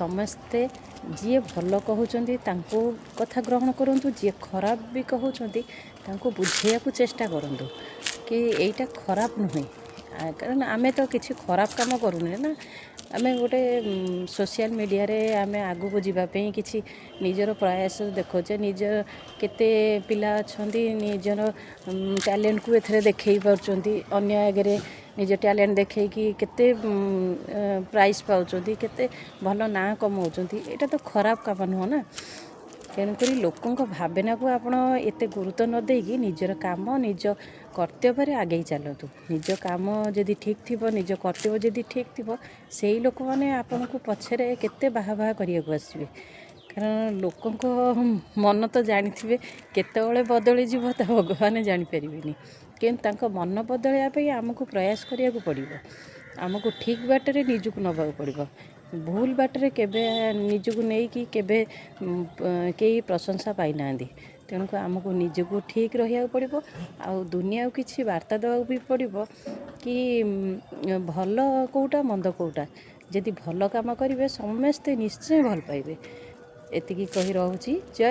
ସମସ୍ତେ ଯିଏ ଭଲ କହୁଛନ୍ତି ତାଙ୍କୁ କଥା ଗ୍ରହଣ କରନ୍ତୁ, ଯିଏ ଖରାପ ବି କହୁଛନ୍ତି ତାଙ୍କୁ ବୁଝେଇବାକୁ ଚେଷ୍ଟା କରନ୍ତୁ କି ଏଇଟା ଖରାପ ନୁହେଁ। କାରଣ ଆମେ ତ କିଛି ଖରାପ କାମ କରୁନେ ନା, ଆମେ ଗୋଟେ ସୋସିଆଲ ମିଡ଼ିଆରେ ଆମେ ଆଗକୁ ଯିବା ପାଇଁ କିଛି ନିଜର ପ୍ରୟାସ ଦେଖାଉଛେ। କେତେ ପିଲା ଅଛନ୍ତି ନିଜର ଟ୍ୟାଲେଣ୍ଟକୁ ଏଥିରେ ଦେଖେଇ ପାରୁଛନ୍ତି, ଅନ୍ୟ ଆଗରେ ନିଜ ଟ୍ୟାଲେଣ୍ଟ ଦେଖେଇକି କେତେ ପ୍ରାଇଜ୍ ପାଉଛନ୍ତି, କେତେ ଭଲ ନାଁ କମାଉଛନ୍ତି। ଏଇଟା ତ ଖରାପ କାମ ନୁହଁ ନା। ତେଣୁକରି ଲୋକଙ୍କ ଭାବନାକୁ ଆପଣ ଏତେ ଗୁରୁତ୍ୱ ନ ଦେଇକି ନିଜର କାମ ନିଜ କର୍ତ୍ତବ୍ୟରେ ଆଗେଇ ଚାଲନ୍ତୁ। ନିଜ କାମ ଯଦି ଠିକ୍ ଥିବ, ନିଜ କର୍ତ୍ତବ୍ୟ ଯଦି ଠିକ୍ ଥିବ, ସେଇ ଲୋକମାନେ ଆପଣଙ୍କୁ ପଛରେ କେତେ ବାହା କରିବାକୁ ଆସିବେ। କାରଣ ଲୋକଙ୍କ ମନ ତ ଜାଣିଥିବେ କେତେବେଳେ ବଦଳିଯିବ ତା ଭଗବାନ ଜାଣିପାରିବେନି, କିନ୍ତୁ ତାଙ୍କ ମନ ବଦଳାଇବା ପାଇଁ ଆମକୁ ପ୍ରୟାସ କରିବାକୁ ପଡ଼ିବ। ଆମକୁ ଠିକ୍ ବାଟରେ ନିଜକୁ ନେବାକୁ ପଡ଼ିବ। ଭୁଲ ବାଟରେ କେବେ ନିଜକୁ ନେଇକି କେବେ କେହି ପ୍ରଶଂସା ପାଇନାହାନ୍ତି। ତେଣୁକୁ ଆମକୁ ନିଜକୁ ଠିକ୍ ରହିବାକୁ ପଡ଼ିବ, ଆଉ ଦୁନିଆକୁ କିଛି ବାର୍ତ୍ତା ଦେବାକୁ ବି ପଡ଼ିବ କି ଭଲ କେଉଁଟା ମନ୍ଦ କେଉଁଟା। ଯଦି ଭଲ କାମ କରିବେ ସମସ୍ତେ ନିଶ୍ଚୟ ଭଲ ପାଇବେ। ଏତିକି କହି ରହୁଛି। ଜୟ